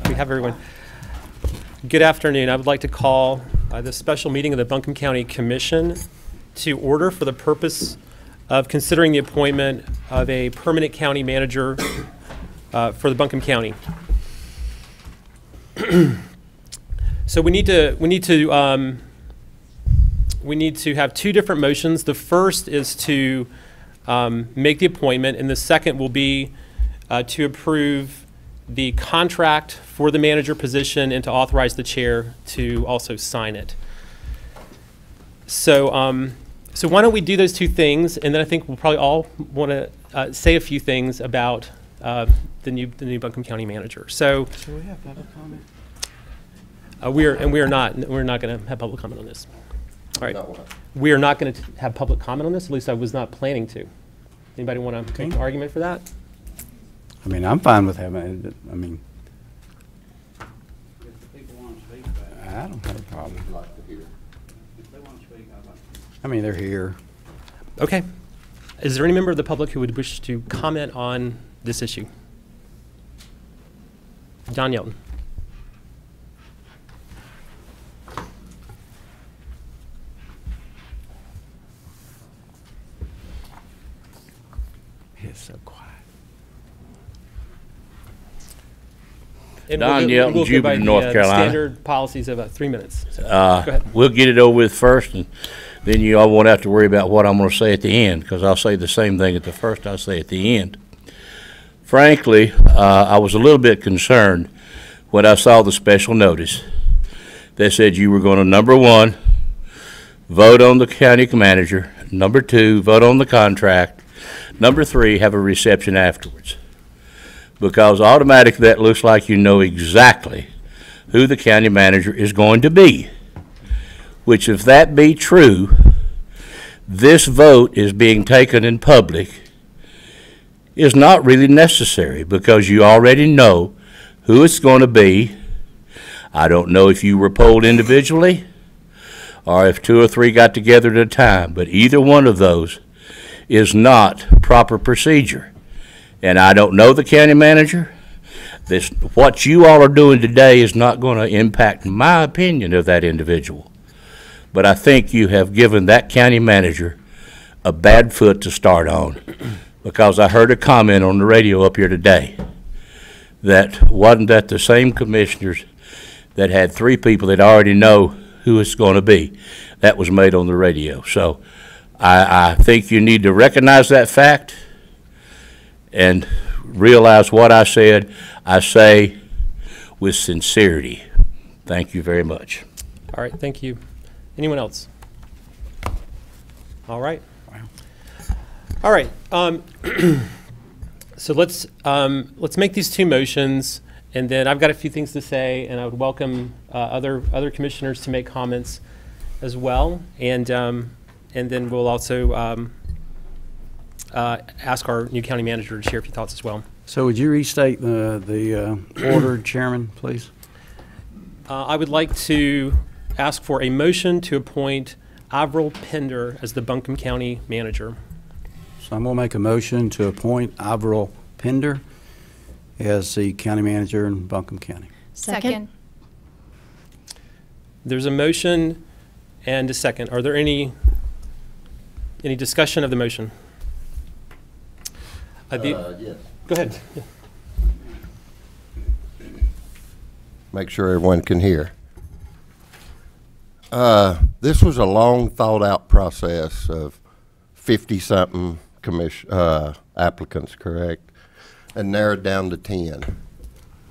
We have everyone. Good afternoon. I would like to call this special meeting of the Buncombe County Commission to order for the purpose of considering the appointment of a permanent county manager for the Buncombe County. So we need to have two different motions. The first is to make the appointment, and the second will be to approve the contract for the manager position and to authorize the chair to also sign it. So, so why don't we do those two things, and then I think we'll probably all want to say a few things about the new Buncombe County manager. So, should we have public comment? we're not going to have public comment on this. All right, we are not going to have public comment on this. At least I was not planning to. Anybody want to make an argument for that? I mean, I'm fine with having it. I mean, If the people want to speak about it, I don't have a problem. if they want to speak, I'd like to. I mean, they're here. Okay. Is there any member of the public who would wish to comment on this issue? Don Yelton. It's so quiet. And Don Yelton, go Jupiter, by the, North Carolina. Standard policies of 3 minutes. So, go ahead. We'll get it over with first, and then you all won't have to worry about what I'm going to say at the end, because I'll say the same thing at the first I'll say at the end. Frankly, I was a little bit concerned when I saw the special notice that said you were going to, number one, vote on the county manager, number two, vote on the contract, number three, have a reception afterwards. Because automatically that looks like you know exactly who the county manager is going to be. Which, if that be true, this vote is being taken in public is not really necessary, because you already know who it's going to be. I don't know if you were polled individually or if 2 or 3 got together at a time, but either one of those is not proper procedure. And I don't know the county manager. What you all are doing today is not going to impact my opinion of that individual. But I think you have given that county manager a bad foot to start on, because I heard a comment on the radio up here today that wasn't that the same commissioners that had 3 people that already know who it's going to be. That was made on the radio. So I think you need to recognize that fact and realize what I said, I say with sincerity. Thank you very much. All right, thank you. Anyone else? All right. Wow. All right. So let's make these two motions, and then I've got a few things to say, and I would welcome other commissioners to make comments as well, and then we'll also ask our new county manager to share a few thoughts as well. So would you restate the order, Chairman, please? I would like to ask for a motion to appoint Avril Pender as the Buncombe County manager. So I'm going to make a motion to appoint Avril Pender as the county manager in Buncombe County. Second. There's a motion and a second. Are there any discussion of the motion? Yes. Go ahead. Yeah. Make sure everyone can hear. This was a long thought-out process of 50-something applicants, correct? And narrowed down to 10.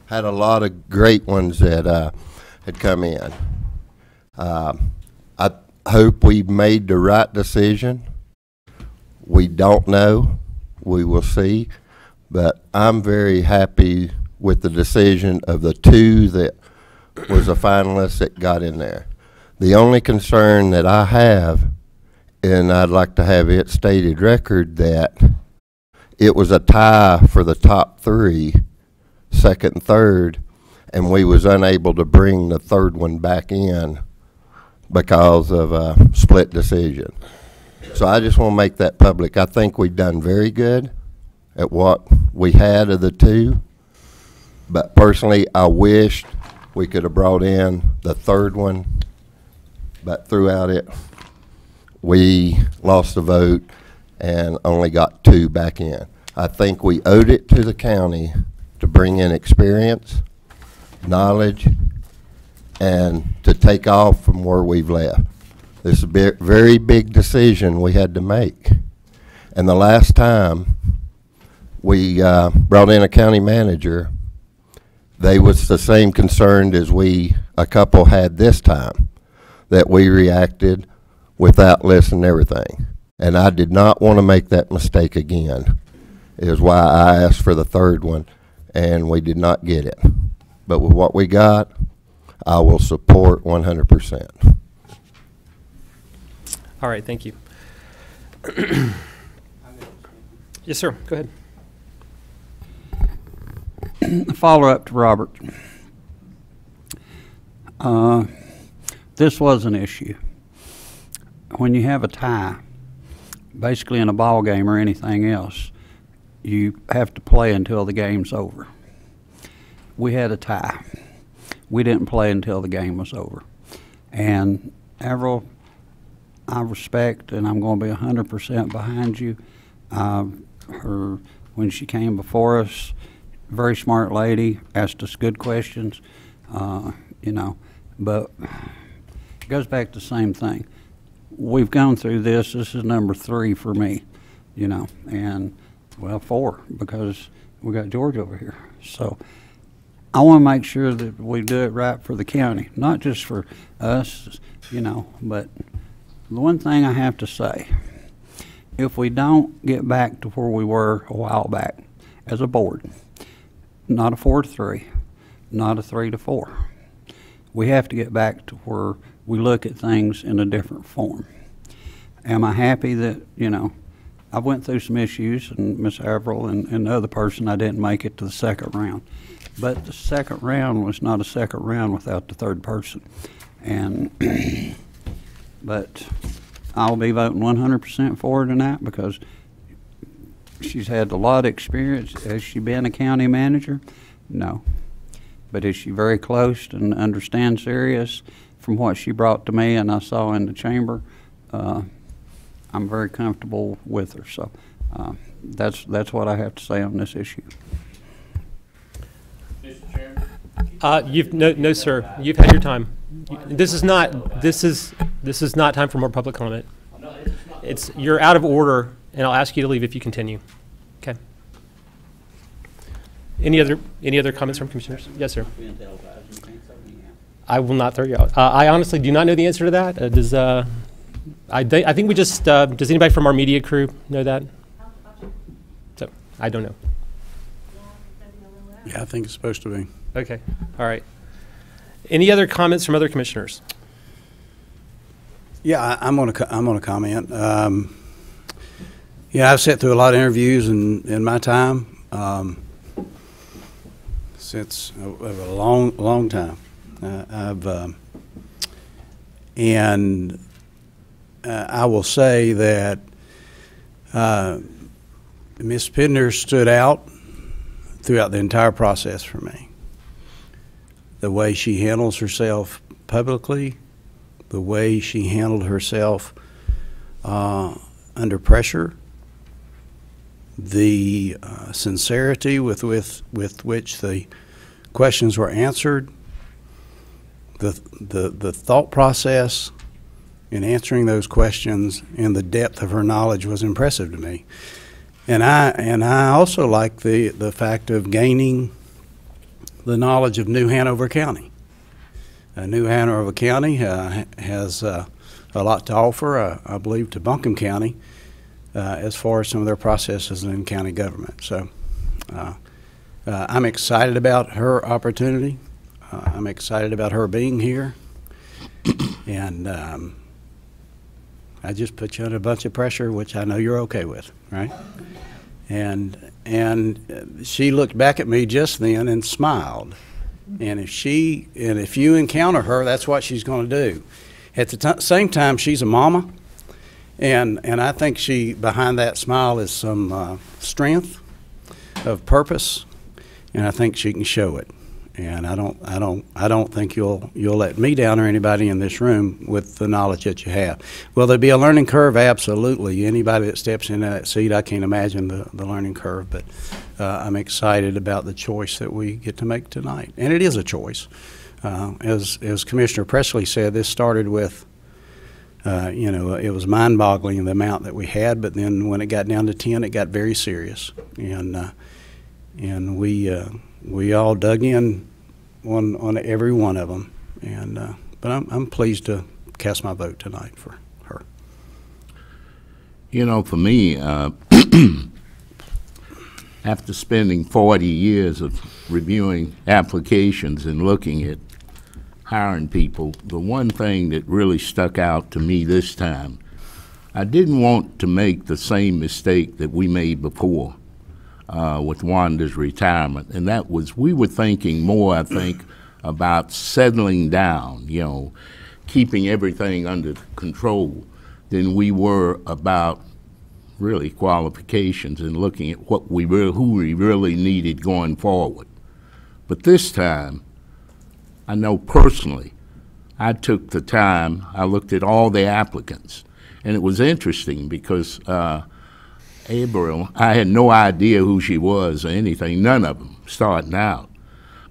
Had a lot of great ones that had come in. I hope we made the right decision. We don't know. We will see. But I'm very happy with the decision of the 2 that was a finalist that got in there. The only concern that I have, and I'd like to have it stated record, that it was a tie for the top 3, second and third, and we was unable to bring the third one back in because of a split decision. So I just want to make that public. I think we've done very good at what we had of the 2. But personally, I wished we could have brought in the third one, but throughout it, we lost the vote and only got 2 back in. I think we owed it to the county to bring in experience, knowledge, and to take off from where we've left. This is a very big decision we had to make. And the last time we brought in a county manager, they was the same concerned as a couple had this time, that we reacted without listening to everything. And I did not want to make that mistake again, is why I asked for the third one, and we did not get it. But with what we got, I will support 100%. All right, thank you. Yes, sir, go ahead. A follow-up to Robert. This was an issue. When you have a tie, basically in a ball game or anything else, you have to play until the game's over. We had a tie. We didn't play until the game was over. And Avril, I respect, and I'm going to be 100% behind you. When she came before us, very smart lady, asked us good questions, you know, but it goes back to the same thing. We've gone through this. This is number 3 for me, you know, and, well, 4, because we got George over here. So I want to make sure that we do it right for the county, not just for us, you know, but the one thing I have to say, if we don't get back to where we were a while back as a board, not a 4-3, not a 3-4, we have to get back to where we look at things in a different form. Am I happy that, you know, I went through some issues, and Ms. Avril and the other person, I didn't make it to the second round. But the second round was not a second round without the third person. And but I'll be voting 100% for her tonight because she's had a lot of experience. Has she been a county manager? No. But is she very close and understands areas from what she brought to me and I saw in the chamber? I'm very comfortable with her. So that's what I have to say on this issue. Mr. Chairman? No, sir. You've had your time. This is not time for more public comment. You're out of order, and I'll ask you to leave if you continue. Okay. Any other comments from commissioners? Yes, sir. I will not throw you out. I honestly do not know the answer to that. I think we just does anybody from our media crew know that? So I don't know. Yeah, I think it's supposed to be. Okay. All right. Any other comments from other commissioners? Yeah, I'm gonna comment. Yeah, I've sat through a lot of interviews in my time, since a long time. I will say that Ms. Pender stood out throughout the entire process for me. The way she handles herself publicly, the way she handled herself under pressure, the sincerity with which the questions were answered, the thought process in answering those questions, and the depth of her knowledge was impressive to me. And I also like the fact of gaining the knowledge of New Hanover County. New Hanover County has a lot to offer, I believe, to Buncombe County as far as some of their processes in county government. So I'm excited about her opportunity. I'm excited about her being here. And I just put you under a bunch of pressure, which I know you're okay with, right? And she looked back at me just then and smiled. And if you encounter her, that's what she's going to do. At the same time, she's a mama, and I think behind that smile is some strength of purpose, and I think she can show it. And I don't think you'll let me down or anybody in this room with the knowledge that you have. Will there be a learning curve? Absolutely. Anybody that steps in that seat, I can't imagine the learning curve, but I'm excited about the choice that we get to make tonight. And it is a choice. As Commissioner Presley said, this started with, it was mind-boggling the amount that we had, but then when it got down to 10, it got very serious. And we all dug in on every one of them, but I'm pleased to cast my vote tonight for her. You know, for me, after spending 40 years of reviewing applications and looking at hiring people, the one thing that really stuck out to me this time, I didn't want to make the same mistake that we made before. With Wanda's retirement, and that was, we were thinking more, I think, about settling down, keeping everything under control, than we were about really qualifications and looking at who we really needed going forward. But this time, I know personally, I took the time, I looked at all the applicants, and it was interesting because Abril, I had no idea who she was or anything, none of them, starting out.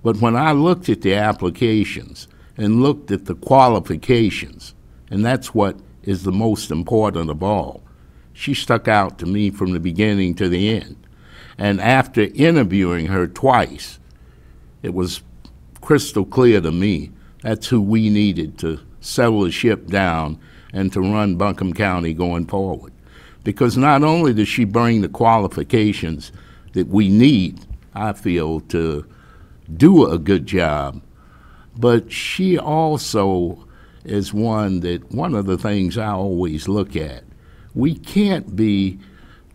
But when I looked at the applications and looked at the qualifications, and that's what is the most important of all, she stuck out to me from the beginning to the end. And after interviewing her twice, it was crystal clear to me that's who we needed to settle the ship down and to run Buncombe County going forward. Because not only does she bring the qualifications that we need, I feel, to do a good job, but she also is one of the things I always look at. We can't be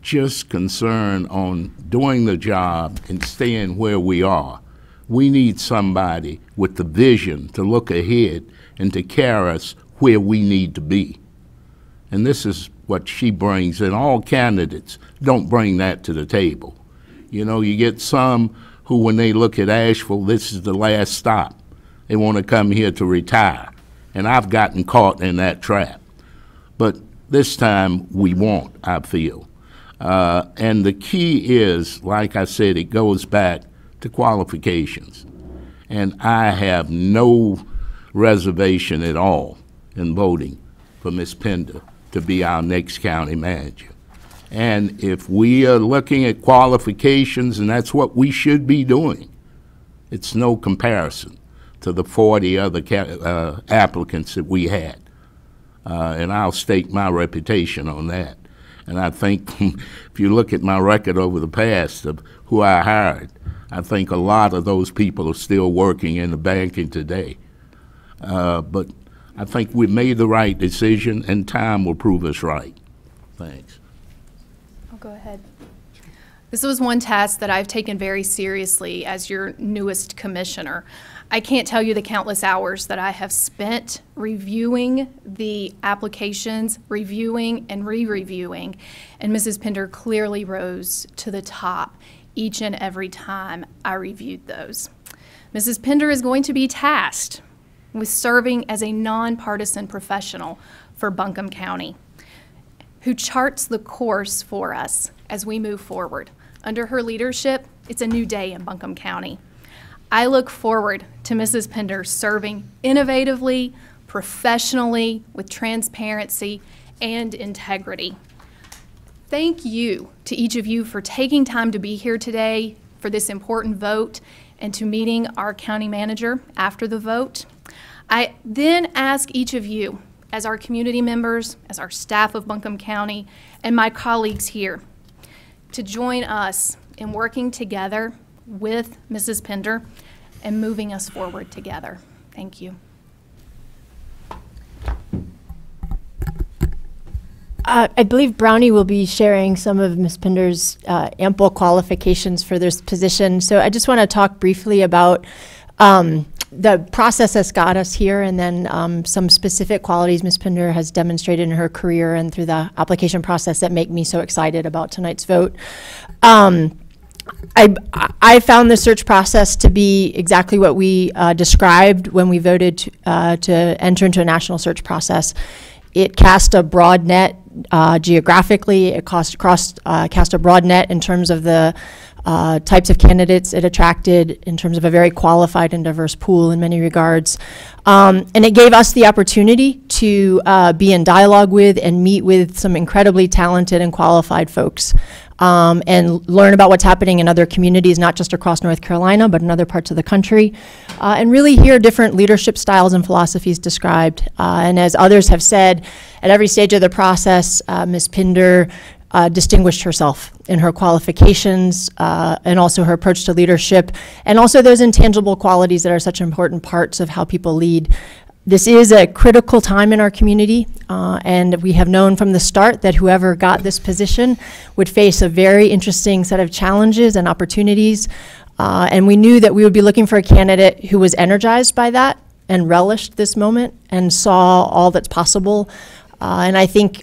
just concerned on doing the job and staying where we are. We need somebody with the vision to look ahead and to carry us where we need to be. And this is what she brings, and all candidates don't bring that to the table. You get some who, when they look at Asheville, this is the last stop. They want to come here to retire, and I've gotten caught in that trap. But this time we won't, I feel. And the key is, like I said, it goes back to qualifications. And I have no reservation at all in voting for Ms. Pender to be our next county manager. And if we are looking at qualifications, and that's what we should be doing, it's no comparison to the 40 other applicants that we had. And I'll stake my reputation on that. And I think if you look at my record over the past of who I hired, I think a lot of those people are still working in the banking today. But I think we made the right decision, and time will prove us right. Thanks. I'll go ahead. This was one task that I've taken very seriously as your newest commissioner. I can't tell you the countless hours that I have spent reviewing the applications, reviewing and re-reviewing, and Mrs. Pender clearly rose to the top each and every time I reviewed those. Mrs. Pender is going to be tasked with serving as a nonpartisan professional for Buncombe County, who charts the course for us as we move forward. Under her leadership, it's a new day in Buncombe County. I look forward to Mrs. Pender serving innovatively, professionally, with transparency and integrity. Thank you to each of you for taking time to be here today for this important vote and to meeting our county manager after the vote. I then ask each of you, as our community members, as our staff of Buncombe County, and my colleagues here, to join us in working together with Mrs. Pender and moving us forward together. Thank you. I believe Brownie will be sharing some of Ms. Pender's ample qualifications for this position. So I just want to talk briefly about the process that's got us here, and then some specific qualities Ms. Pender has demonstrated in her career and through the application process that make me so excited about tonight's vote. I found the search process to be exactly what we described when we voted to enter into a national search process. It cast a broad net geographically. It cast a broad net in terms of the types of candidates it attracted, in terms of a very qualified and diverse pool in many regards. And it gave us the opportunity to be in dialogue with and meet with some incredibly talented and qualified folks, and learn about what's happening in other communities, not just across North Carolina, but in other parts of the country, and really hear different leadership styles and philosophies described. And as others have said, at every stage of the process, Ms. Pinder distinguished herself in her qualifications and also her approach to leadership, and also those intangible qualities that are such important parts of how people lead. This is a critical time in our community, and we have known from the start that whoever got this position would face a very interesting set of challenges and opportunities, and we knew that we would be looking for a candidate who was energized by that and relished this moment and saw all that's possible. And I think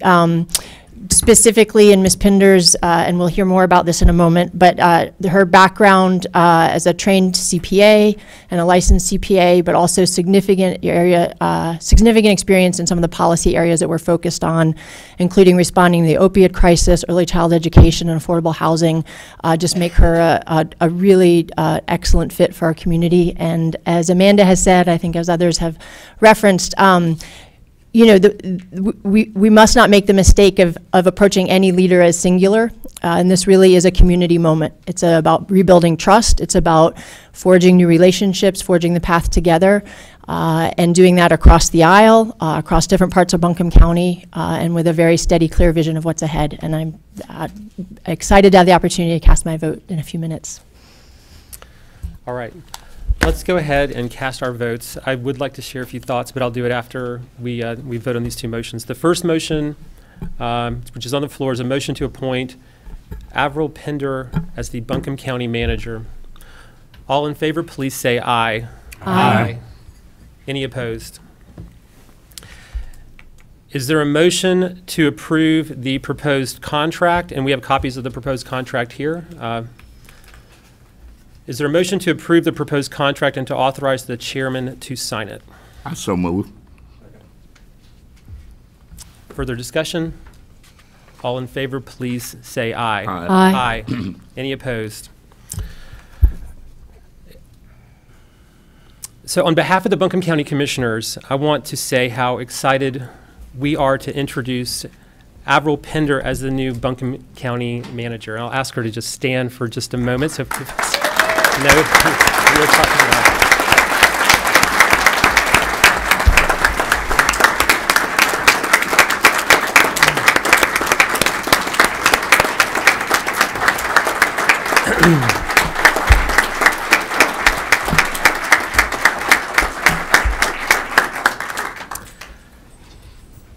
specifically in Ms. Pinder's, and we'll hear more about this in a moment, but her background as a trained CPA and a licensed CPA, but also significant experience in some of the policy areas that we're focused on, including responding to the opioid crisis, early child education, and affordable housing, just make her a really excellent fit for our community. And as Amanda has said, I think as others have referenced, you know, we must not make the mistake of approaching any leader as singular, and this really is a community moment. It's about rebuilding trust. It's about forging new relationships, forging the path together, and doing that across the aisle, across different parts of Buncombe County, and with a very steady, clear vision of what's ahead. And I'm excited to have the opportunity to cast my vote in a few minutes. All right. Let's go ahead and cast our votes. I would like to share a few thoughts, but I'll do it after we vote on these two motions. The first motion, which is on the floor, is a motion to appoint Avril Pinder as the Buncombe County Manager. All in favor, please say aye. Aye. Any opposed? Is there a motion to approve the proposed contract? And we have copies of the proposed contract here. Is there a motion to approve the proposed contract and to authorize the chairman to sign it? I so move. Further discussion? All in favor, please say aye. Aye. Aye. Any opposed? So on behalf of the Buncombe County Commissioners, I want to say how excited we are to introduce Avril Pinder as the new Buncombe County Manager. I'll ask her to just stand for just a moment. So no, we were talking about.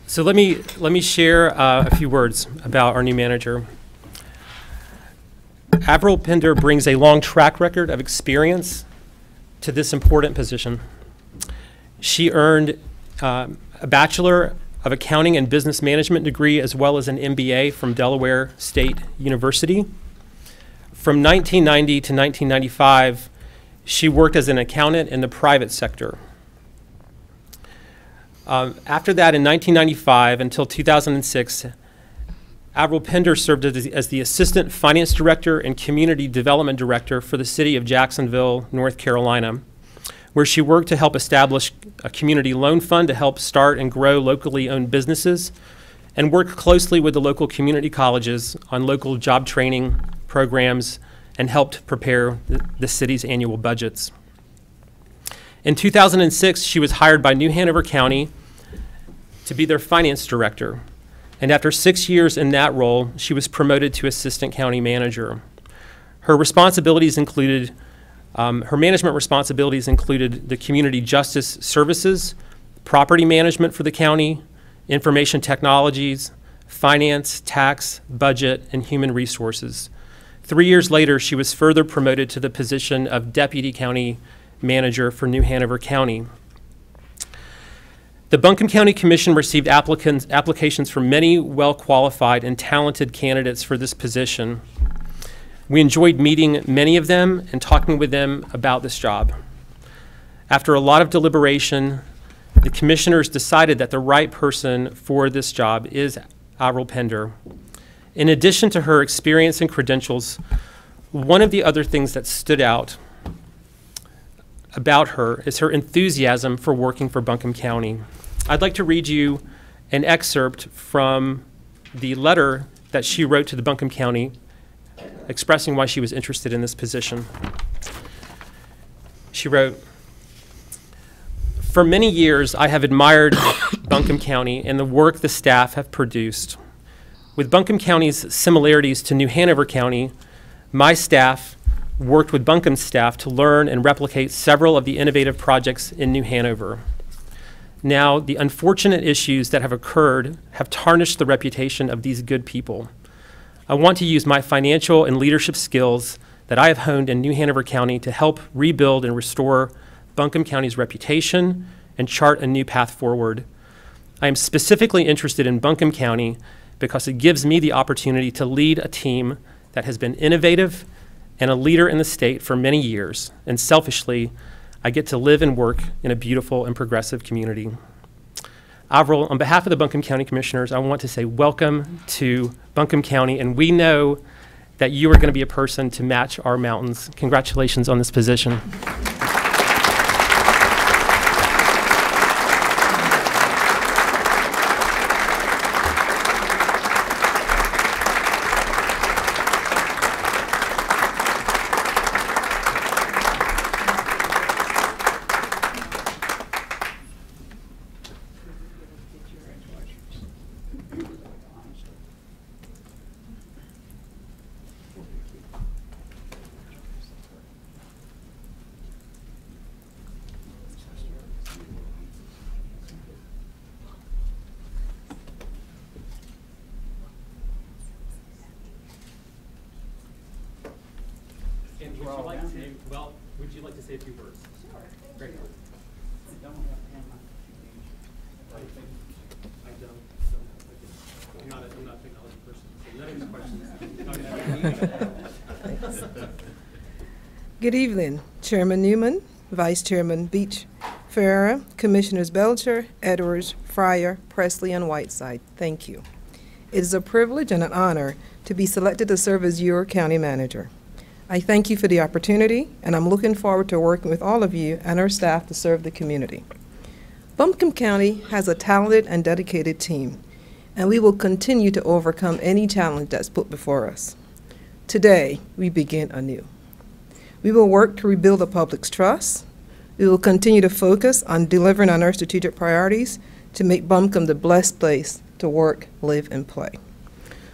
So let me share a few words about our new manager. Avril Pinder brings a long track record of experience to this important position. She earned a Bachelor of Accounting and Business Management degree as well as an MBA from Delaware State University. From 1990 to 1995, she worked as an accountant in the private sector. After that, in 1995 until 2006, Avril Pinder served as the Assistant Finance Director and Community Development Director for the City of Jacksonville, North Carolina, where she worked to help establish a community loan fund to help start and grow locally owned businesses, and worked closely with the local community colleges on local job training programs and helped prepare the city's annual budgets. In 2006, she was hired by New Hanover County to be their finance director. And after 6 years in that role, she was promoted to assistant county manager. Her responsibilities included, her management responsibilities included the community justice services, property management for the county, information technologies, finance, tax, budget, and human resources. 3 years later, she was further promoted to the position of deputy county manager for New Hanover County. The Buncombe County Commission received applications from many well-qualified and talented candidates for this position. We enjoyed meeting many of them and talking with them about this job. After a lot of deliberation, the commissioners decided that the right person for this job is Avril Pender. In addition to her experience and credentials, one of the other things that stood out about her is her enthusiasm for working for Buncombe County. I'd like to read you an excerpt from the letter that she wrote to the Buncombe County expressing why she was interested in this position. She wrote, "For many years, I have admired Buncombe County and the work the staff have produced. With Buncombe County's similarities to New Hanover County, my staff worked with Buncombe's staff to learn and replicate several of the innovative projects in New Hanover. Now, the unfortunate issues that have occurred have tarnished the reputation of these good people. I want to use my financial and leadership skills that I have honed in New Hanover County to help rebuild and restore Buncombe County's reputation and chart a new path forward. I am specifically interested in Buncombe County because it gives me the opportunity to lead a team that has been innovative and a leader in the state for many years. And selfishly, I get to live and work in a beautiful and progressive community." Avril, on behalf of the Buncombe County Commissioners, I want to say welcome to Buncombe County, and we know that you are going to be a person to match our mountains. Congratulations on this position. And would you like to say a few words? Sure. Great. I'm not a technology person, so none of these questions. Good evening, Chairman Newman, Vice Chairman Beach, Ferreira, Commissioners Belcher, Edwards, Fryer, Presley, and Whiteside. Thank you. It is a privilege and an honor to be selected to serve as your county manager. I thank you for the opportunity, and I'm looking forward to working with all of you and our staff to serve the community. Buncombe County has a talented and dedicated team, and we will continue to overcome any challenge that's put before us. Today, we begin anew. We will work to rebuild the public's trust. We will continue to focus on delivering on our strategic priorities to make Buncombe the blessed place to work, live, and play.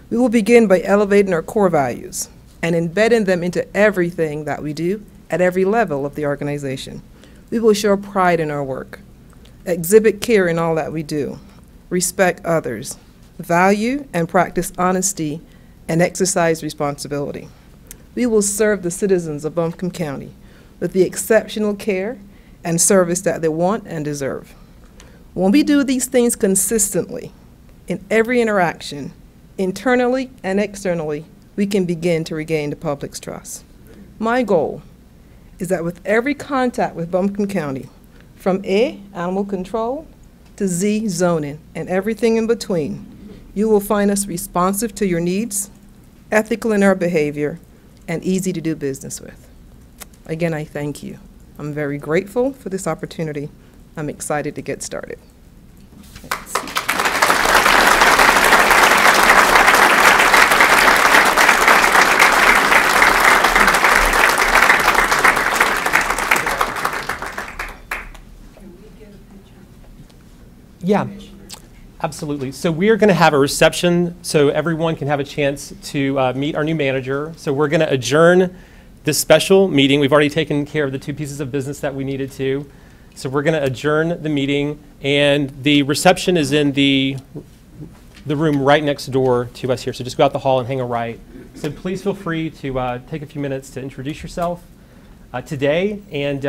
We will begin by elevating our core values and embedding them into everything that we do at every level of the organization. We will show pride in our work, exhibit care in all that we do, respect others, value and practice honesty, and exercise responsibility. We will serve the citizens of Buncombe County with the exceptional care and service that they want and deserve. When we do these things consistently, in every interaction, internally and externally, we can begin to regain the public's trust. My goal is that with every contact with Buncombe County, from A, animal control, to Z, zoning, and everything in between, you will find us responsive to your needs, ethical in our behavior, and easy to do business with. Again, I thank you. I'm very grateful for this opportunity. I'm excited to get started. Thanks. Yeah, absolutely. So we are going to have a reception so everyone can have a chance to meet our new manager. So we're going to adjourn this special meeting. We've already taken care of the two pieces of business that we needed to. So we're going to adjourn the meeting, and the reception is in the room right next door to us here. So just go out the hall and hang a right. So please feel free to take a few minutes to introduce yourself today. And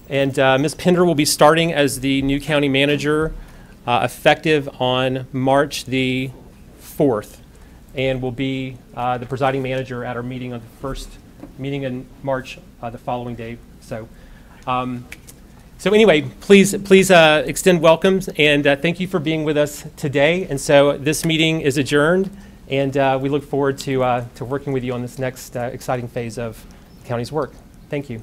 Ms. Pender will be starting as the new county manager effective on March the 4th. and will be the presiding manager at our meeting on the first meeting in March, the following day. So, so anyway, please extend welcomes, and thank you for being with us today. And so this meeting is adjourned, and we look forward to working with you on this next exciting phase of the county's work. Thank you.